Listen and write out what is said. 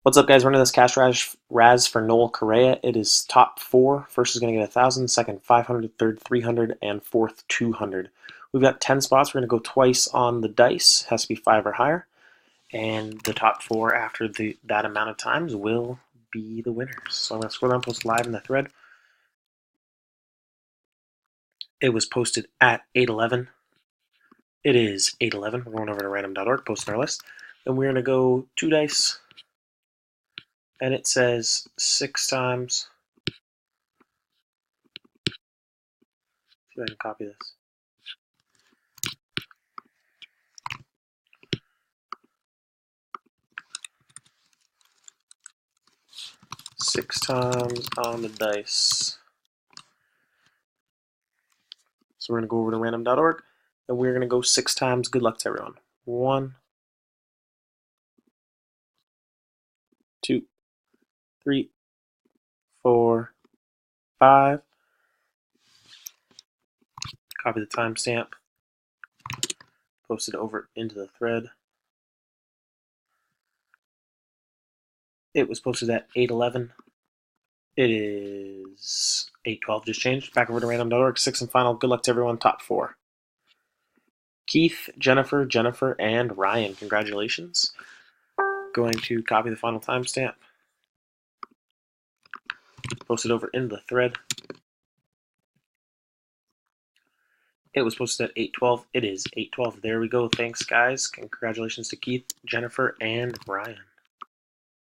What's up, guys? Running this cash Raz for Noel Correa. It is top four. First is going to get 1,000, second 500, third 300, and fourth 200. We've got 10 spots. We're going to go twice on the dice. Has to be 5 or higher. And the top four after that amount of times will be the winners. So I'm going to scroll down, post live in the thread. It was posted at 8:11. It is 8:11. We're going over to random.org, posting our list. And we're going to go 2 dice. And it says 6 times. See if I can copy this. Six times on the dice. So we're going to go over to random.org and we're going to go 6 times. Good luck to everyone. 1, 2, 3, 4, 5. Copy the timestamp. Post it over into the thread. It was posted at 8:11. It is 8:12. Just changed. Back over to random.org. 6 and final. Good luck to everyone. Top 4. Keith, Jennifer, and Ryan. Congratulations. Going to copy the final timestamp. Post it over into the thread. It was posted at 8:12. It is 8:12. There we go. Thanks, guys. Congratulations to Keith, Jennifer, and Ryan.